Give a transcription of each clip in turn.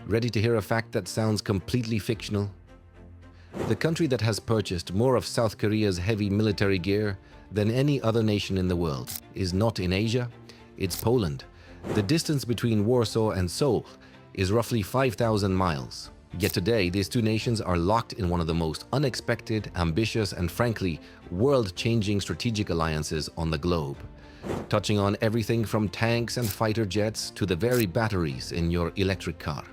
Ready to hear a fact that sounds completely fictional? The country that has purchased more of South Korea's heavy military gear than any other nation in the world is not in Asia, it's Poland. The distance between Warsaw and Seoul is roughly 5,000 miles. Yet today, these two nations are locked in one of the most unexpected, ambitious, and frankly, world-changing strategic alliances on the globe, touching on everything from tanks and fighter jets to the very batteries in your electric car.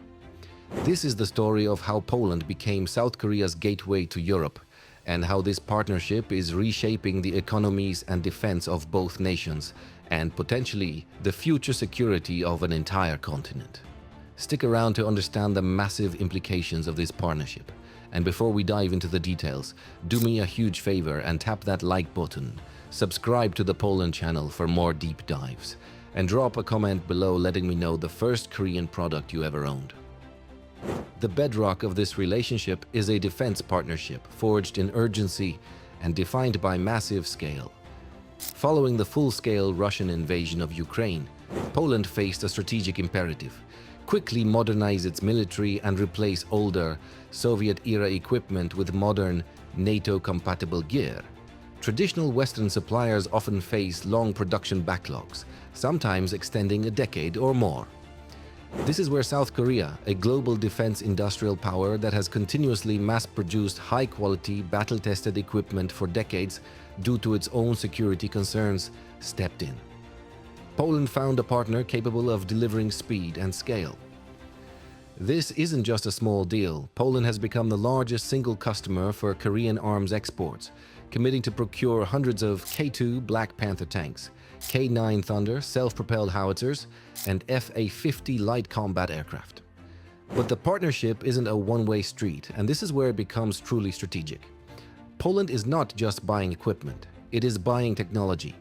This is the story of how Poland became South Korea's gateway to Europe, and how this partnership is reshaping the economies and defense of both nations, and potentially the future security of an entire continent. Stick around to understand the massive implications of this partnership. And before we dive into the details, do me a huge favor and tap that like button, subscribe to the Poland channel for more deep dives, and drop a comment below letting me know the first Korean product you ever owned. The bedrock of this relationship is a defense partnership forged in urgency and defined by massive scale. Following the full-scale Russian invasion of Ukraine, Poland faced a strategic imperative: quickly modernize its military and replace older, Soviet-era equipment with modern, NATO-compatible gear. Traditional Western suppliers often face long production backlogs, sometimes extending a decade or more. This is where South Korea, a global defense industrial power that has continuously mass-produced high-quality, battle-tested equipment for decades due to its own security concerns, stepped in. Poland found a partner capable of delivering speed and scale. This isn't just a small deal. Poland has become the largest single customer for Korean arms exports, committing to procure hundreds of K2 Black Panther tanks, K9 Thunder self-propelled howitzers, and Fa-50 light combat aircraft. But the partnership isn't a one-way street, and this is where it becomes truly strategic. Poland is not just buying equipment, it is buying technology.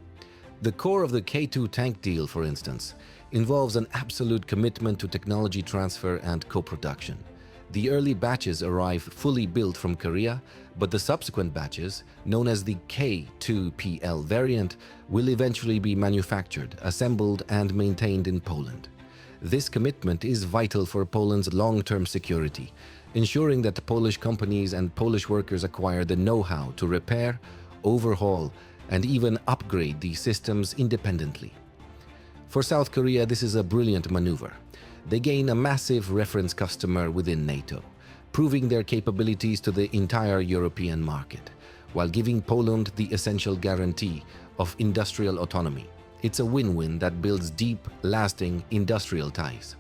The core of the K2 tank deal, for instance, involves an absolute commitment to technology transfer and co-production. The early batches arrive fully built from Korea, but the subsequent batches, known as the K2PL variant, will eventually be manufactured, assembled, and maintained in Poland. This commitment is vital for Poland's long-term security, ensuring that the Polish companies and Polish workers acquire the know-how to repair, overhaul, and even upgrade these systems independently. For South Korea, this is a brilliant maneuver. They gain a massive reference customer within NATO, proving their capabilities to the entire European market, while giving Poland the essential guarantee of industrial autonomy. It's a win-win that builds deep, lasting industrial ties.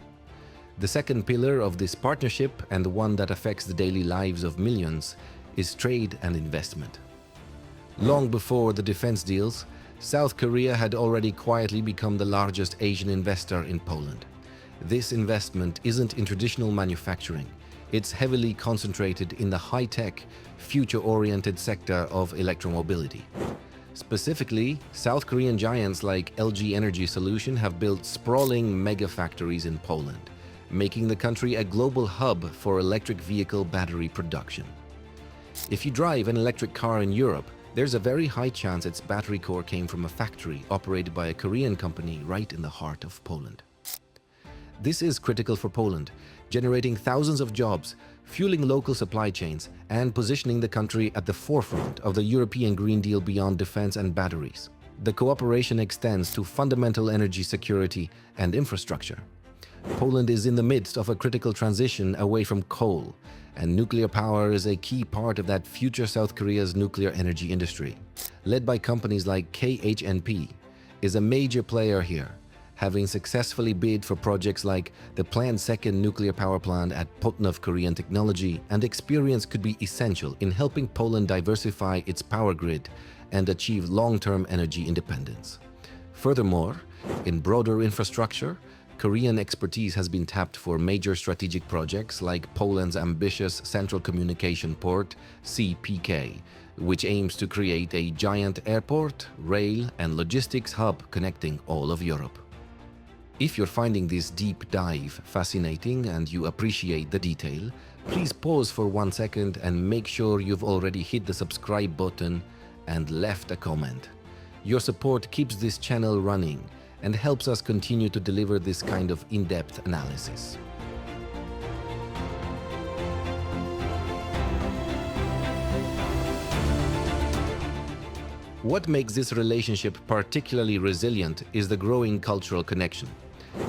The second pillar of this partnership, and the one that affects the daily lives of millions, is trade and investment. Long before the defense deals, South Korea had already quietly become the largest Asian investor in Poland. This investment isn't in traditional manufacturing. It's heavily concentrated in the high-tech, future-oriented sector of electromobility. Specifically, South Korean giants like LG Energy Solution have built sprawling mega factories in Poland, making the country a global hub for electric vehicle battery production. If you drive an electric car in Europe, there's a very high chance its battery core came from a factory operated by a Korean company right in the heart of Poland. This is critical for Poland, generating thousands of jobs, fueling local supply chains, and positioning the country at the forefront of the European Green Deal beyond defense and batteries. The cooperation extends to fundamental energy security and infrastructure. Poland is in the midst of a critical transition away from coal, and nuclear power is a key part of that future. South Korea's nuclear energy industry, led by companies like KHNP, is a major player here, having successfully bid for projects like the planned second nuclear power plant at Potnov. Korean technology and experience could be essential in helping Poland diversify its power grid and achieve long-term energy independence. Furthermore, in broader infrastructure, Korean expertise has been tapped for major strategic projects like Poland's ambitious Central Communication Port, CPK, which aims to create a giant airport, rail, and logistics hub connecting all of Europe. If you're finding this deep dive fascinating and you appreciate the detail, please pause for 1 second and make sure you've already hit the subscribe button and left a comment. Your support keeps this channel running and helps us continue to deliver this kind of in-depth analysis. What makes this relationship particularly resilient is the growing cultural connection.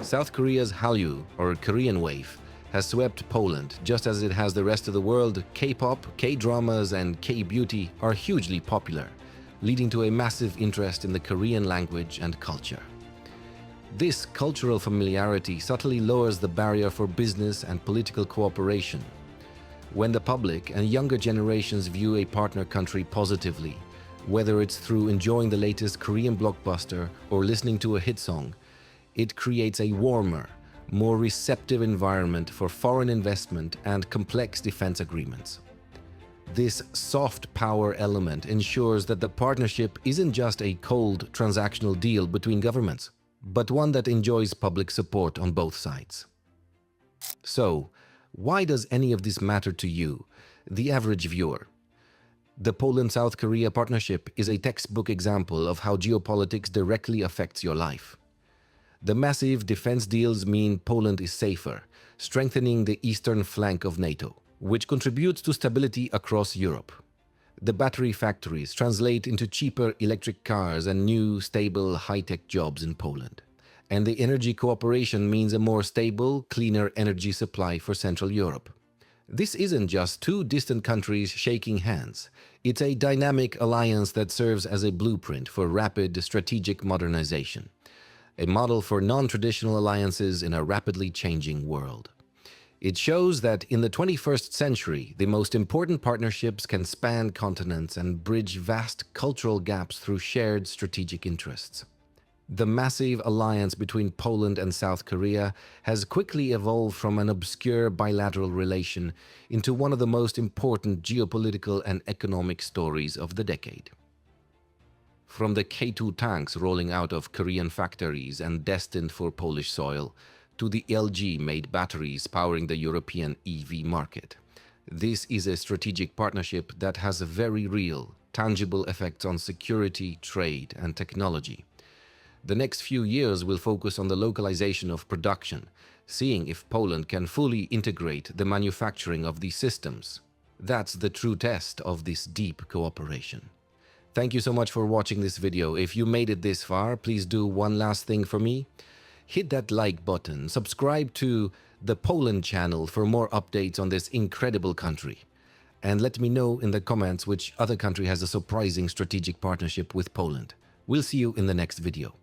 South Korea's Hallyu, or Korean wave, has swept Poland just as it has the rest of the world. K-pop, K-dramas, and K-beauty are hugely popular, leading to a massive interest in the Korean language and culture. This cultural familiarity subtly lowers the barrier for business and political cooperation. When the public and younger generations view a partner country positively, whether it's through enjoying the latest Korean blockbuster or listening to a hit song, it creates a warmer, more receptive environment for foreign investment and complex defense agreements. This soft power element ensures that the partnership isn't just a cold transactional deal between governments, but one that enjoys public support on both sides. So, why does any of this matter to you, the average viewer? The Poland-South Korea partnership is a textbook example of how geopolitics directly affects your life. The massive defense deals mean Poland is safer, strengthening the eastern flank of NATO, which contributes to stability across Europe. The battery factories translate into cheaper electric cars and new, stable, high-tech jobs in Poland. And the energy cooperation means a more stable, cleaner energy supply for Central Europe. This isn't just two distant countries shaking hands. It's a dynamic alliance that serves as a blueprint for rapid strategic modernization, a model for non-traditional alliances in a rapidly changing world. It shows that in the 21st century, the most important partnerships can span continents and bridge vast cultural gaps through shared strategic interests. The massive alliance between Poland and South Korea has quickly evolved from an obscure bilateral relation into one of the most important geopolitical and economic stories of the decade. From the K2 tanks rolling out of Korean factories and destined for Polish soil, to the LG-made batteries powering the European EV market. This is a strategic partnership that has very real, tangible effects on security, trade, and technology. The next few years will focus on the localization of production, seeing if Poland can fully integrate the manufacturing of these systems. That's the true test of this deep cooperation. Thank you so much for watching this video. If you made it this far, please do one last thing for me. Hit that like button, subscribe to the Poland channel for more updates on this incredible country. And let me know in the comments which other country has a surprising strategic partnership with Poland. We'll see you in the next video.